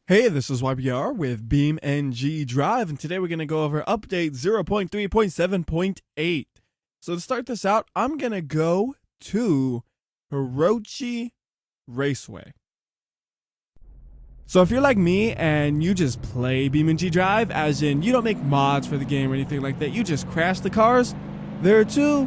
Hey, this is WhyBeAre with BeamNG.drive, and today we're going to go over update 0.3.7.8. So to start this out, I'm going to go to Hirochi Raceway. So if you're like me and you just play BeamNG.drive, as in you don't make mods for the game or anything like that, you just crash the cars, there are two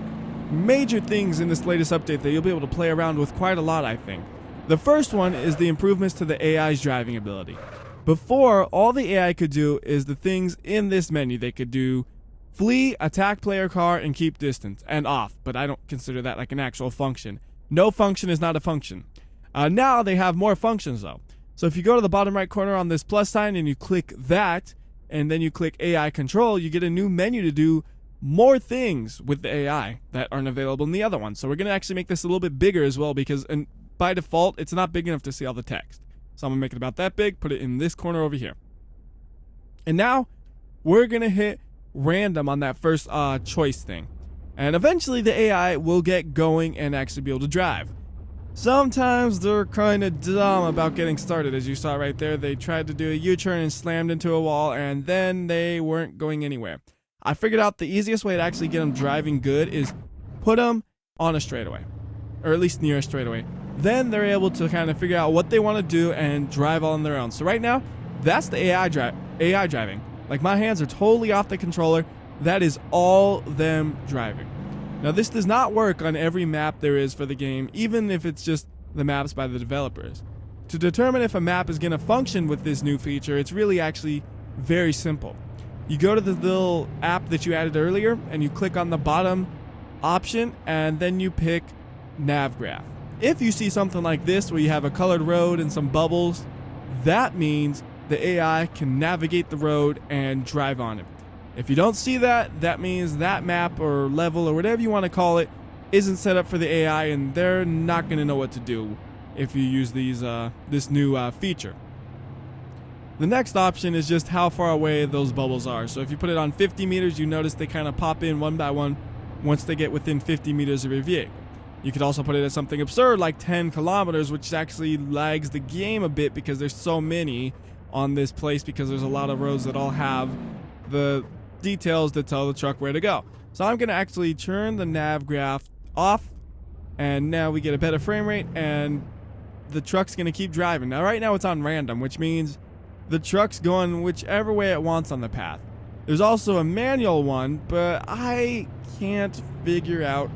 major things in this latest update that you'll be able to play around with quite a lot, I think. The first one is the improvements to the AI's driving ability. Before, all the AI could do is the things in this menu. They could do flee, attack player car, and keep distance, and off, but I don't consider that like an actual function. No function is not a function. Now they have more functions though. So if you go to the bottom right corner on this plus sign and you click that, and then you click AI control, you get a new menu to do more things with the AI that aren't available in the other one. So we're going to actually make this a little bit bigger as well because by default, it's not big enough to see all the text. So I'm going to make it about that big, put it in this corner over here. And now we're going to hit random on that first choice thing. And eventually the AI will get going and actually be able to drive. Sometimes they're kind of dumb about getting started. As you saw right there, they tried to do a U-turn and slammed into a wall, and then they weren't going anywhere. I figured out the easiest way to actually get them driving good is put them on a straightaway, or at least near a straightaway. Then they're able to kind of figure out what they want to do and drive on their own. So right now, that's the AI driving. Like, my hands are totally off the controller. That is all them driving. Now, this does not work on every map there is for the game, even if it's just the maps by the developers. To determine if a map is going to function with this new feature, it's really actually very simple. You go to the little app that you added earlier, and you click on the bottom option, and then you pick Nav Graph. If you see something like this where you have a colored road and some bubbles, that means the AI can navigate the road and drive on it. If you don't see that, that means that map or level or whatever you want to call it isn't set up for the AI, and they're not going to know what to do if you use this new feature. The next option is just how far away those bubbles are. So if you put it on 50 meters, you notice they kind of pop in one by one once they get within 50 meters of your vehicle. You could also put it at something absurd like 10 kilometers, which actually lags the game a bit because there's so many on this place, because there's a lot of roads that all have the details that tell the truck where to go. So I'm going to actually turn the nav graph off, and now we get a better frame rate, and the truck's going to keep driving. Now right now it's on random, which means the truck's going whichever way it wants on the path. There's also a manual one, but I can't figure out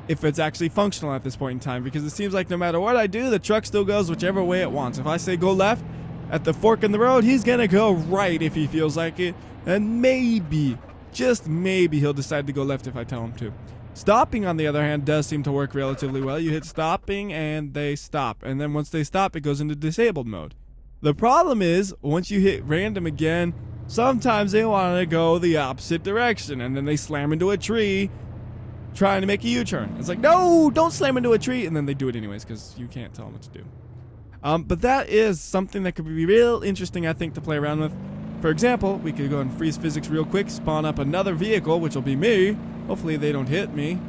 if it's actually functional at this point in time, because it seems like no matter what I do, the truck still goes whichever way it wants. If I say go left at the fork in the road, he's gonna go right if he feels like it, and maybe, just maybe, he'll decide to go left if I tell him to. Stopping, on the other hand, does seem to work relatively well. You hit stopping and they stop, and then once they stop, it goes into disabled mode. The problem is, once you hit random again, sometimes they want to go the opposite direction, and then they slam into a tree trying to make a U-turn. It's like, no, don't slam into a tree, and then they do it anyways because you can't tell them what to do. But that is something that could be real interesting, I think, to play around with. For example, we could go and freeze physics real quick, spawn up another vehicle, which will be me. Hopefully they don't hit me,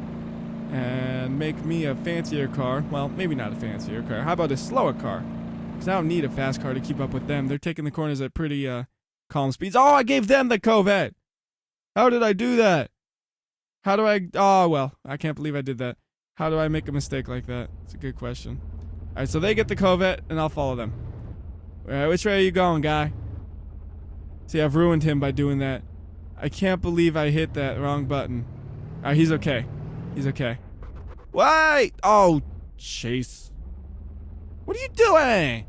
and make me a fancier car. Well, maybe not a fancier car. How about a slower car? Because I don't need a fast car to keep up with them. They're taking the corners at pretty calm speeds. Oh, I gave them the Corvette. How did I do that? How do I... Oh, well, I can't believe I did that. How do I make a mistake like that? It's a good question. All right, so they get the Corvette, and I'll follow them. All right, which way are you going, guy? See, I've ruined him by doing that. I can't believe I hit that wrong button. All right, he's okay. He's okay. Wait! Oh, Chase. What are you doing?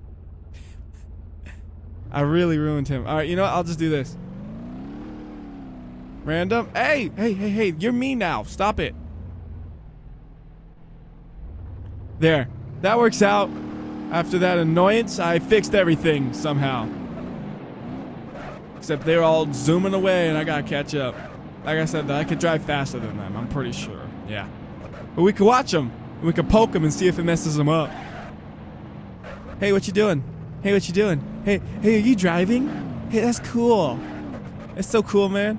I really ruined him. All right, you know what? I'll just do this. Random. Hey, you're me now. Stop it. There. That works out. After that annoyance, I fixed everything somehow. Except they're all zooming away and I gotta catch up. Like I said, I could drive faster than them, I'm pretty sure. Yeah. But we could watch them. We could poke them and see if it messes them up. Hey, what you doing? Hey, what you doing? Hey, are you driving? Hey, that's cool. That's so cool, man.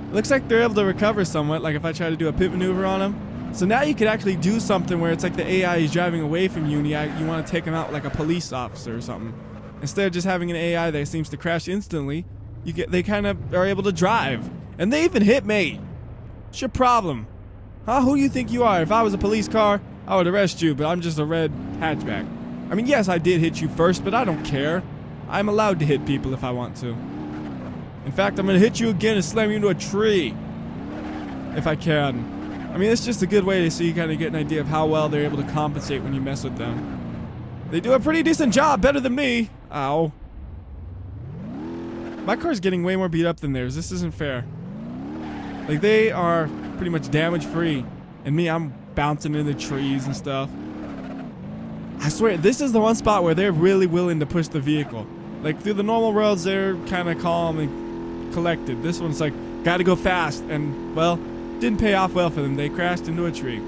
Looks like they're able to recover somewhat, like if I try to do a pit maneuver on them. So now you could actually do something where it's like the AI is driving away from you and you want to take him out like a police officer or something. Instead of just having an AI that seems to crash instantly, they kind of are able to drive. And they even hit me. What's your problem? Huh? Who do you think you are? If I was a police car, I would arrest you, but I'm just a red hatchback. I mean, yes, I did hit you first, but I don't care. I'm allowed to hit people if I want to. In fact, I'm going to hit you again and slam you into a tree. If I can. I mean, it's just a good way to so you kind of get an idea of how well they're able to compensate when you mess with them. They do a pretty decent job, better than me. Ow. My car's getting way more beat up than theirs. This isn't fair. Like, they are pretty much damage-free. And me, I'm bouncing into trees and stuff. I swear, this is the one spot where they're really willing to push the vehicle. Like, through the normal roads, they're kind of calm and collected. This one's like, gotta go fast. And, well, didn't pay off well for them. They crashed into a tree.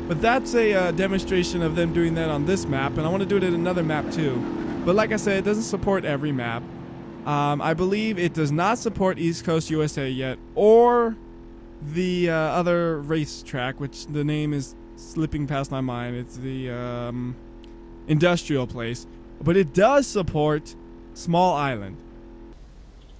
But that's a demonstration of them doing that on this map. And I want to do it at another map, too. But like I said, it doesn't support every map. I believe it does not support East Coast USA yet. Or the other racetrack, which the name is slipping past my mind. It's the industrial place. But it does support Small Island.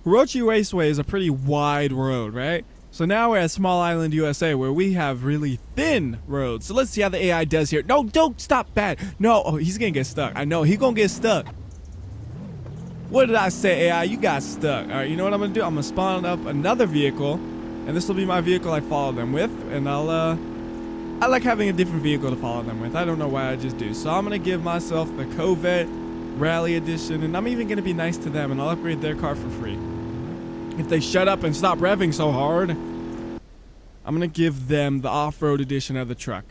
Hirochi Raceway is a pretty wide road, right? So now we're at Small Island, USA, where we have really thin roads. So let's see how the AI does here. No, don't stop bad. No, oh, he's gonna get stuck. I know, he's gonna get stuck. What did I say, AI? You got stuck. All right, you know what I'm gonna do? I'm gonna spawn up another vehicle, and this will be my vehicle I follow them with, and I like having a different vehicle to follow them with. I don't know why, I just do. So I'm gonna give myself the Corvette Rally Edition, and I'm even gonna be nice to them, and I'll upgrade their car for free. If they shut up and stop revving so hard, I'm going to give them the off-road edition of the truck.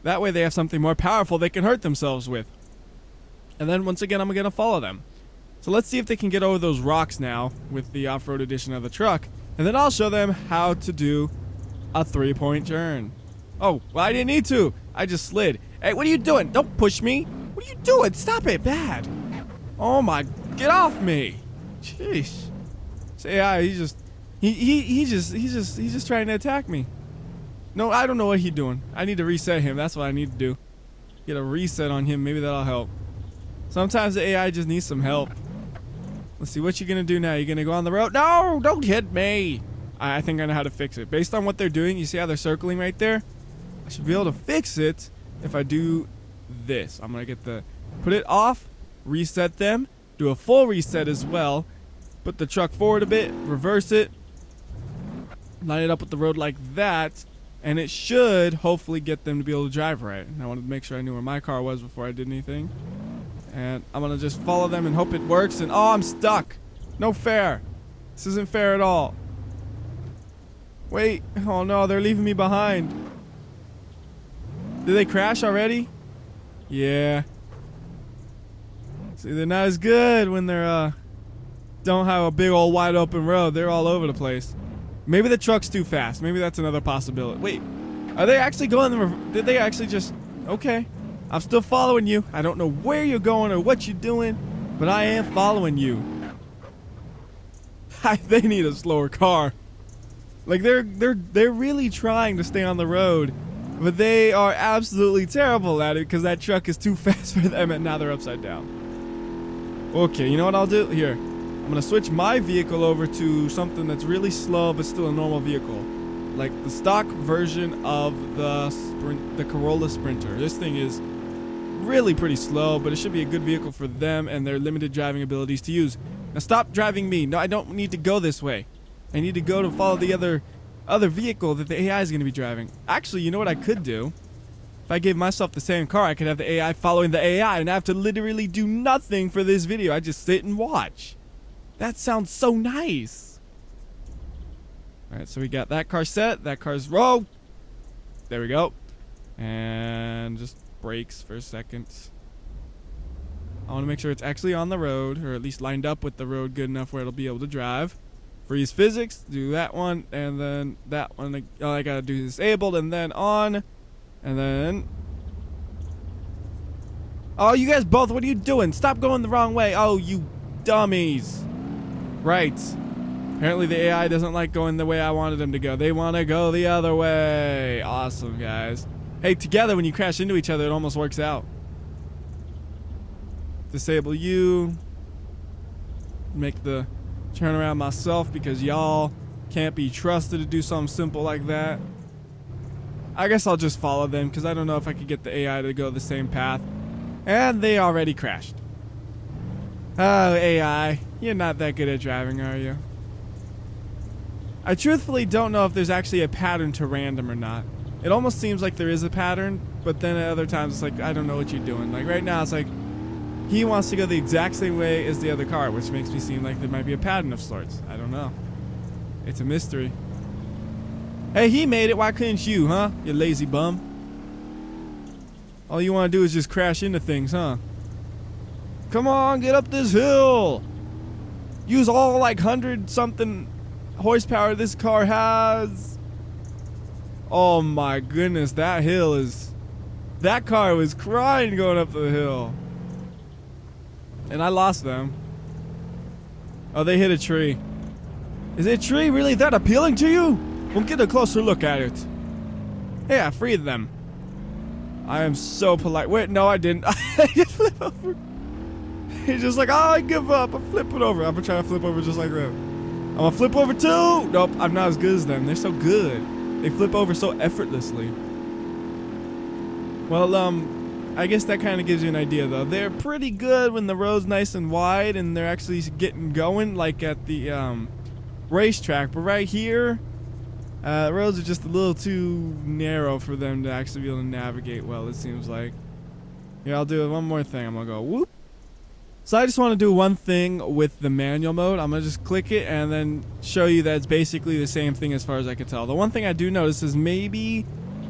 That way they have something more powerful they can hurt themselves with. And then once again, I'm going to follow them. So let's see if they can get over those rocks now with the off-road edition of the truck. And then I'll show them how to do a 3-point turn. Oh, well, I didn't need to. I just slid. Hey, what are you doing? Don't push me. What are you doing? Stop it. Bad. Oh my, get off me. Jeez. AI, he's just trying to attack me. No, I don't know what he's doing. I need to reset him. That's what I need to do. Get a reset on him. Maybe that'll help. Sometimes the AI just needs some help. Let's see, what you gonna do now? You gonna go on the road? No, don't hit me. I think I know how to fix it. Based on what they're doing, you see how they're circling right there? I should be able to fix it if I do this. I'm gonna put it off, reset them, do a full reset as well. Put the truck forward a bit, reverse it, line it up with the road like that, and it should hopefully get them to be able to drive right. I wanted to make sure I knew where my car was before I did anything. And I'm going to just follow them and hope it works. And oh, I'm stuck. No fair. This isn't fair at all. Wait. Oh no, they're leaving me behind. Did they crash already? Yeah. See, they're not as good when they're don't have a big old wide open road. They're all over the place. Maybe the truck's too fast. Maybe that's another possibility. Wait, are they actually going? Did they actually just? Okay, I'm still following you. I don't know where you're going or what you're doing, but I am following you. They need a slower car. Like they're really trying to stay on the road, but they are absolutely terrible at it because that truck is too fast for them, and now they're upside down. Okay, you know what I'll do here. I'm going to switch my vehicle over to something that's really slow but still a normal vehicle. Like the stock version of the Corolla Sprinter. This thing is really pretty slow, but it should be a good vehicle for them and their limited driving abilities to use. Now stop driving me. No, I don't need to go this way. I need to go to follow the other vehicle that the AI is going to be driving. Actually, you know what I could do? If I gave myself the same car, I could have the AI following the AI and I have to literally do nothing for this video. I just sit and watch. That sounds so nice. Alright, so we got that car set. That car's roll. There we go. And just brakes for a second. I want to make sure it's actually on the road, or at least lined up with the road good enough where it'll be able to drive. Freeze physics, do that one, and then that one. All I gotta do is disabled, and then on, and then. Oh, you guys both, what are you doing? Stop going the wrong way. Oh, you dummies. Right. Apparently the AI doesn't like going the way I wanted them to go. They want to go the other way. Awesome, guys. Hey, together when you crash into each other, it almost works out. disable you. Make the turn around myself because y'all can't be trusted to do something simple like that. I guess I'll just follow them because I don't know if I could get the AI to go the same path. And they already crashed. Oh, AI, you're not that good at driving, are you? I truthfully don't know if there's actually a pattern to random or not. It almost seems like there is a pattern, but then at other times it's like, I don't know what you're doing. Like right now it's like, he wants to go the exact same way as the other car, which makes me seem like there might be a pattern of sorts. I don't know. It's a mystery. Hey, he made it. Why couldn't you, huh? You lazy bum. All you want to do is just crash into things, huh? Come on, get up this hill. Use all like 100-something horsepower this car has. Oh my goodness, that hill is... That car was crying going up the hill. And I lost them. Oh, they hit a tree. Is a tree really that appealing to you? Well, get a closer look at it. Hey, I freed them. I am so polite. Wait, no, I didn't. I just flip over. He's just like, oh, I give up. I'm flipping over. I'm gonna try to flip over just like that. I'm gonna flip over too. Nope, I'm not as good as them. They're so good. They flip over so effortlessly. Well, I guess that kind of gives you an idea, though. They're pretty good when the road's nice and wide and they're actually getting going, like at the racetrack. But right here, roads are just a little too narrow for them to actually be able to navigate well, it seems like. Here, I'll do one more thing. I'm gonna go whoop. So I just want to do one thing with the manual mode. I'm gonna just click it and then show you that it's basically the same thing as far as I can tell. The one thing I do notice is maybe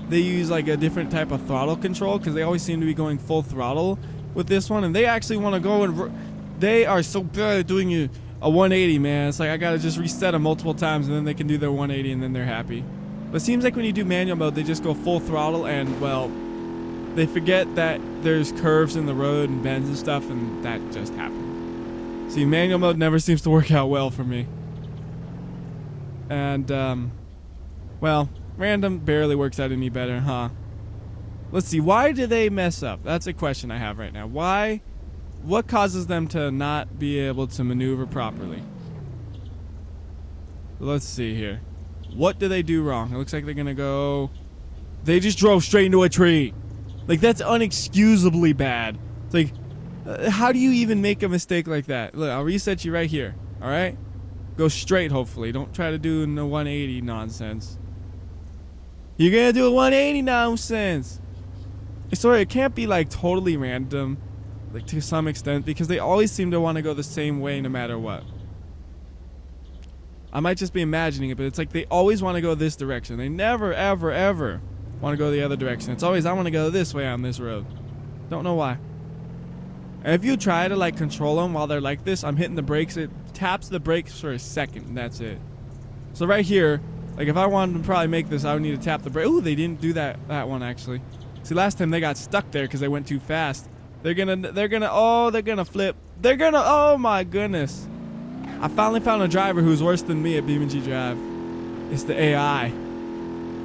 they use like a different type of throttle control because they always seem to be going full throttle with this one, and they actually want to go and they are so good at doing a 180, man. It's like I gotta just reset them multiple times and then they can do their 180 and then they're happy. But it seems like when you do manual mode, they just go full throttle and, well, they forget that there's curves in the road and bends and stuff, and that just happened. See, manual mode never seems to work out well for me. And, well, random barely works out any better, huh? Let's see, why do they mess up? That's a question I have right now. Why? What causes them to not be able to maneuver properly? Let's see here. What do they do wrong? It looks like they're gonna go... They just drove straight into a tree. Like, that's unexcusably bad. It's like, how do you even make a mistake like that? Look, I'll reset you right here, alright? Go straight, hopefully. Don't try to do no 180 nonsense. You're gonna do a 180 nonsense. Sorry, it can't be, like, totally random, like, to some extent, because they always seem to want to go the same way no matter what. I might just be imagining it, but it's like they always want to go this direction. They never, ever, ever want to go the other direction. It's always, I want to go this way on this road. Don't know why. And if you try to like control them while they're like this, I'm hitting the brakes. It taps the brakes for a second, and that's it. So right here, like if I wanted to probably make this, I would need to tap the brake. Ooh, they didn't do that one actually. See, last time they got stuck there because they went too fast. They're gonna flip. Oh my goodness. I finally found a driver who's worse than me at BeamNG.drive. It's the AI.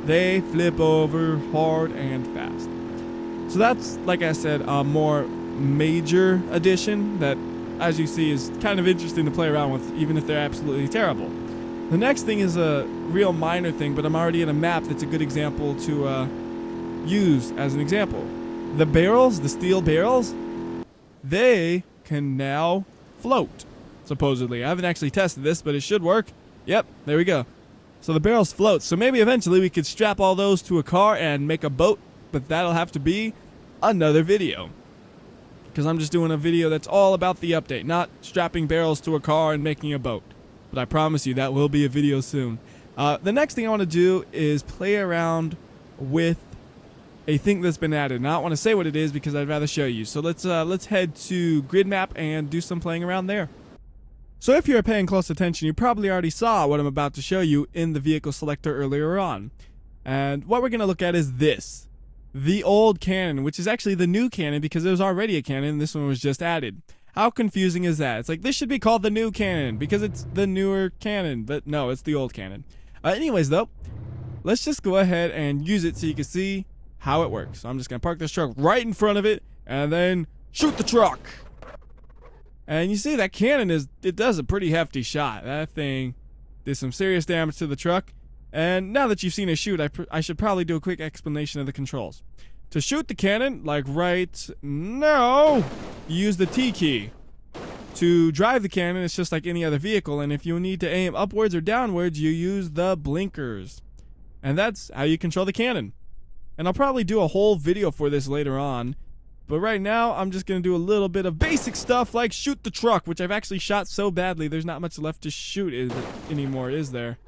They flip over hard and fast. So that's, like I said, a more major addition that, as you see, is kind of interesting to play around with, even if they're absolutely terrible. The next thing is a real minor thing, but I'm already in a map that's a good example to use as an example. The barrels, the steel barrels, they can now float, supposedly. I haven't actually tested this, but it should work. Yep, there we go. So the barrels float. So maybe eventually we could strap all those to a car and make a boat, but that'll have to be another video. Because I'm just doing a video that's all about the update, not strapping barrels to a car and making a boat. But I promise you that will be a video soon. The next thing I want to do is play around with a thing that's been added. And I don't want to say what it is because I'd rather show you. So let's head to grid map and do some playing around there. So if you're paying close attention, you probably already saw what I'm about to show you in the vehicle selector earlier on. And what we're going to look at is this. The old cannon, which is actually the new cannon because there was already a cannon and this one was just added. How confusing is that? It's like this should be called the new cannon because it's the newer cannon, but no, it's the old cannon. Anyways though, let's just go ahead and use it so you can see how it works. So I'm just going to park this truck right in front of it and then shoot the truck. And you see that cannon it does a pretty hefty shot. That thing did some serious damage to the truck. And now that you've seen it shoot, I should probably do a quick explanation of the controls. To shoot the cannon, like right now, you use the T key. To drive the cannon, it's just like any other vehicle, and if you need to aim upwards or downwards, you use the blinkers. And that's how you control the cannon. And I'll probably do a whole video for this later on, but right now, I'm just going to do a little bit of basic stuff like shoot the truck, which I've actually shot so badly, there's not much left to shoot anymore, is there?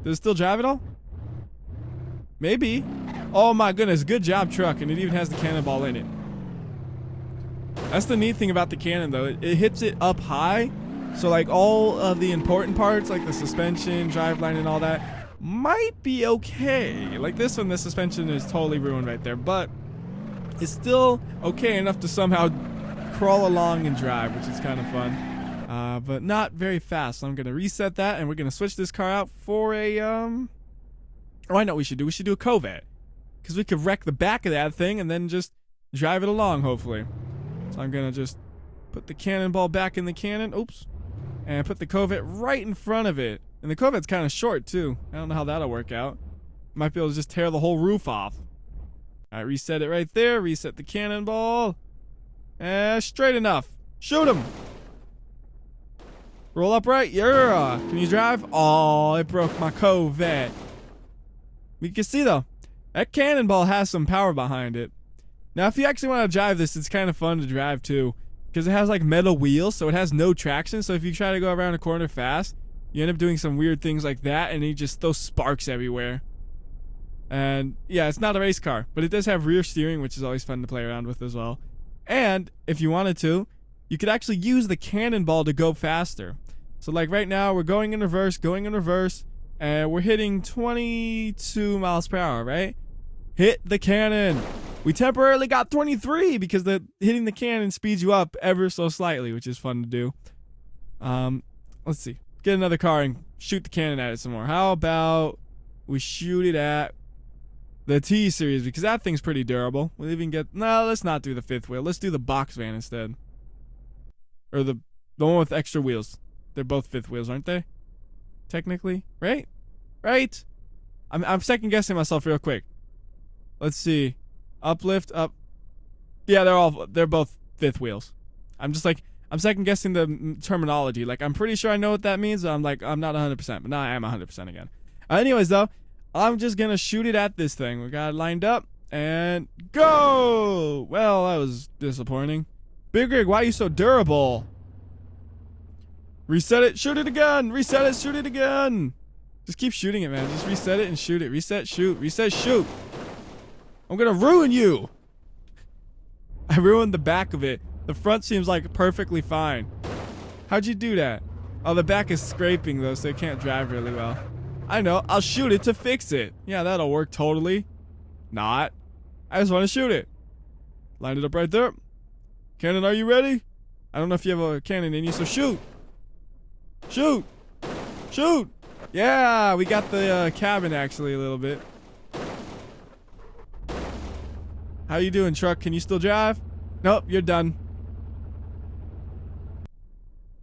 Does it still drive at all? Maybe. Oh my goodness, good job, truck, and it even has the cannonball in it. That's the neat thing about the cannon, though. It hits it up high, so like all of the important parts, like the suspension, driveline, and all that, might be okay. Like this one, the suspension is totally ruined right there, but it's still okay enough to somehow crawl along and drive, which is kind of fun, but not very fast. So I'm gonna reset that, and we're gonna switch this car out for a Oh, I know what we should do. We should do a Corvette, because we could wreck the back of that thing and then just drive it along, hopefully. So I'm gonna just put the cannonball back in the cannon. Oops. And put the Corvette right in front of it. And the Corvette's kind of short, too. I don't know how that'll work out. Might be able to just tear the whole roof off. Alright, reset it right there. Reset the cannonball. Straight enough. Shoot him. Roll up right. Yeah. Can you drive? Oh, it broke my Corvette. You can see, though, that cannonball has some power behind it. Now, if you actually want to drive this, it's kind of fun to drive, too. Because it has, like, metal wheels, so it has no traction. So if you try to go around a corner fast, you end up doing some weird things like that, and you just throw sparks everywhere. And, yeah, it's not a race car, but it does have rear steering, which is always fun to play around with as well. And, if you wanted to, you could actually use the cannonball to go faster. So, like, right now, we're going in reverse, and we're hitting 22 miles per hour, right? Hit the cannon. We temporarily got 23 because hitting the cannon speeds you up ever so slightly, which is fun to do. Let's see. Get another car and shoot the cannon at it some more. How about we shoot it at the T series, because that thing's pretty durable. We'll even get... No, let's not do the fifth wheel. Let's do the box van instead. Or the one with extra wheels. They're both fifth wheels, aren't they? Technically. Right? Right? I'm second guessing myself real quick. Let's see. Uplift, up. Yeah, they're both fifth wheels. I'm second guessing the terminology. Like, I'm pretty sure I know what that means, but I'm not 100%, but now I am 100% again. Anyways, though, I'm just gonna shoot it at this thing. We got it lined up, and go! Well, that was disappointing. Big Rig, why are you so durable? Reset it, shoot it again! Reset it, shoot it again! Just keep shooting it, man. Just reset it and shoot it. Reset, shoot. Reset, shoot. I'm gonna ruin you! I ruined the back of it. The front seems like perfectly fine. How'd you do that? Oh, the back is scraping though, so it can't drive really well. I know, I'll shoot it to fix it. Yeah, that'll work totally. Not. I just want to shoot it. Line it up right there. Cannon, are you ready? I don't know if you have a cannon in you, so shoot! Shoot! Shoot! Yeah, we got the cabin actually a little bit. How you doing, truck? Can you still drive? Nope, you're done.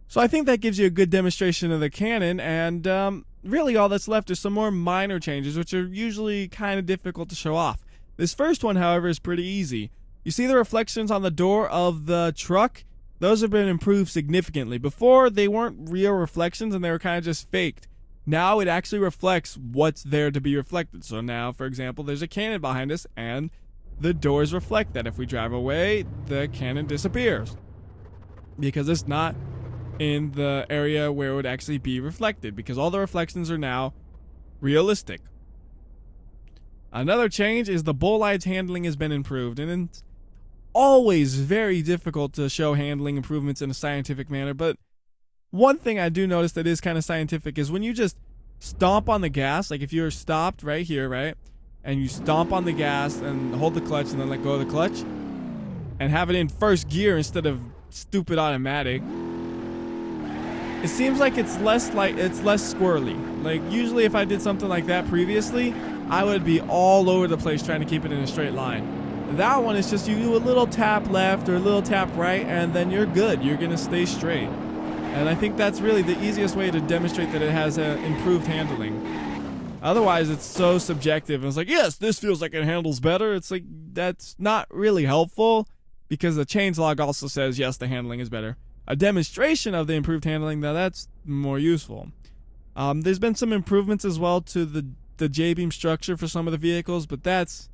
So I think that gives you a good demonstration of the cannon, and really all that's left is some more minor changes, which are usually kind of difficult to show off. This first one, however, is pretty easy. You see the reflections on the door of the truck? Those have been improved significantly. Before, they weren't real reflections and they were kind of just faked. Now it actually reflects what's there to be reflected. So now, for example, there's a cannon behind us, and the doors reflect that. If we drive away, the cannon disappears because it's not in the area where it would actually be reflected, because all the reflections are now realistic. Another change is the Bolide's handling has been improved, and it's always very difficult to show handling improvements in a scientific manner, but one thing I do notice that is kind of scientific is when you just stomp on the gas, like if you're stopped right here, right? And you stomp on the gas and hold the clutch and then let go of the clutch and have it in first gear instead of stupid automatic, it seems like it's less squirrely. Like usually if I did something like that previously, I would be all over the place trying to keep it in a straight line. That one is just you do a little tap left or a little tap right, and then you're good. You're gonna stay straight. And I think that's really the easiest way to demonstrate that it has improved handling. Otherwise, it's so subjective. And it's like, yes, this feels like it handles better. It's like, that's not really helpful, because the changelog also says, yes, the handling is better. A demonstration of the improved handling, now that's more useful. There's been some improvements as well to the J-beam structure for some of the vehicles, but that's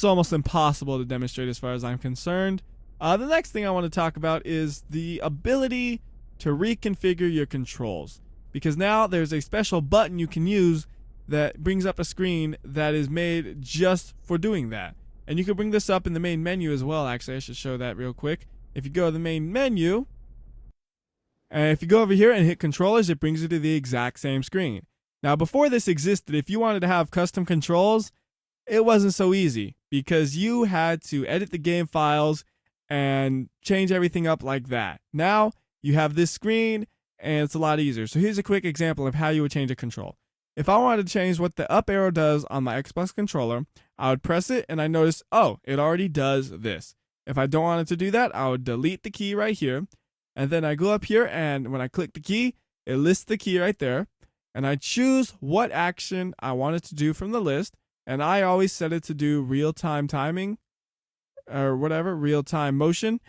almost impossible to demonstrate as far as I'm concerned. The next thing I want to talk about is the ability to reconfigure your controls, because now there's a special button you can use that brings up a screen that is made just for doing that. And you can bring this up in the main menu as well. Actually, I should show that real quick. If you go to the main menu, and if you go over here and hit controllers, it brings you to the exact same screen. Now, before this existed, if you wanted to have custom controls, it wasn't so easy, because you had to edit the game files and change everything up like that. Now, you have this screen, and it's a lot easier. So here's a quick example of how you would change a control. If I wanted to change what the up arrow does on my Xbox controller, I would press it, and I notice, oh, it already does this. If I don't want it to do that, I would delete the key right here, and then I go up here, and when I click the key, it lists the key right there, and I choose what action I want it to do from the list, and I always set it to do real-time timing, or whatever, real-time motion,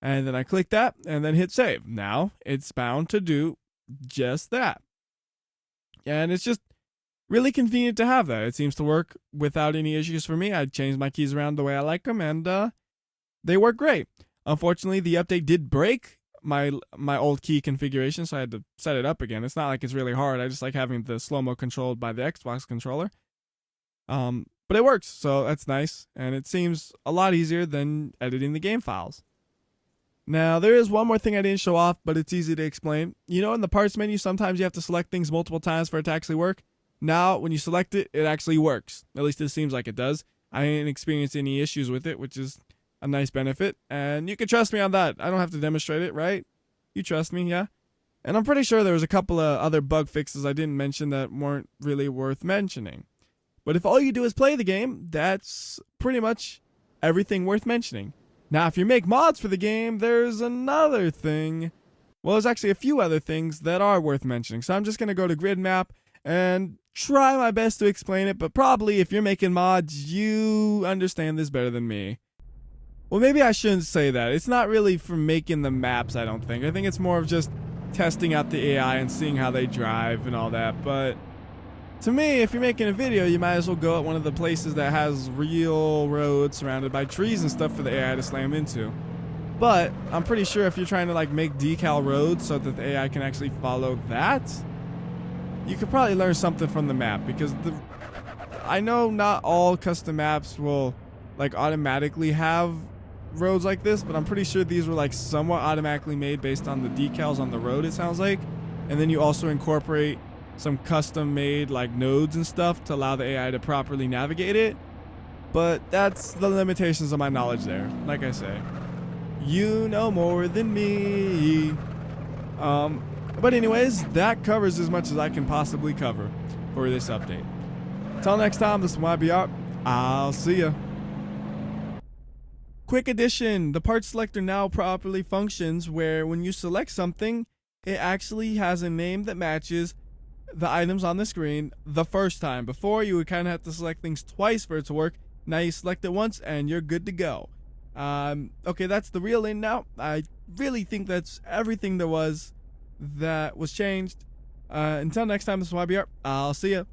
and then I click that, and then hit save. Now, it's bound to do just that. And it's just really convenient to have that. It seems to work without any issues for me. I changed my keys around the way I like them, and they work great. Unfortunately, the update did break my old key configuration, so I had to set it up again. It's not like it's really hard. I just like having the slow-mo controlled by the Xbox controller. But it works, so that's nice, and it seems a lot easier than editing the game files. Now, there is one more thing I didn't show off, but it's easy to explain. You know, in the parts menu, sometimes you have to select things multiple times for it to actually work. Now, when you select it, it actually works. At least it seems like it does. I didn't experience any issues with it, which is a nice benefit. And you can trust me on that. I don't have to demonstrate it, right? You trust me, yeah? And I'm pretty sure there was a couple of other bug fixes I didn't mention that weren't really worth mentioning. But if all you do is play the game, that's pretty much everything worth mentioning. Now, if you make mods for the game, there's another thing. Well, there's actually a few other things that are worth mentioning. So I'm just going to go to grid map and try my best to explain it. But probably if you're making mods, you understand this better than me. Well, maybe I shouldn't say that. It's not really for making the maps, I don't think. I think it's more of just testing out the AI and seeing how they drive and all that. But to me, if you're making a video, you might as well go at one of the places that has real roads surrounded by trees and stuff for the AI to slam into. But I'm pretty sure if you're trying to like make decal roads so that the AI can actually follow that, you could probably learn something from the map, because I know not all custom maps will like automatically have roads like this, but I'm pretty sure these were like somewhat automatically made based on the decals on the road, it sounds like. And then you also incorporate some custom made like nodes and stuff to allow the AI to properly navigate it. But that's the limitations of my knowledge there. Like I say, you know more than me. But anyways, that covers as much as I can possibly cover for this update. Until next time, this is WhyBeAre. I'll see ya. Quick addition, the part selector now properly functions where when you select something, it actually has a name that matches the items on the screen the first time. Before, you would kind of have to select things twice for it to work. Now you select it once and you're good to go. Okay, that's the real end now. I really think that's everything there was that was changed. Until next time, this is WhyBeAre. I'll see ya.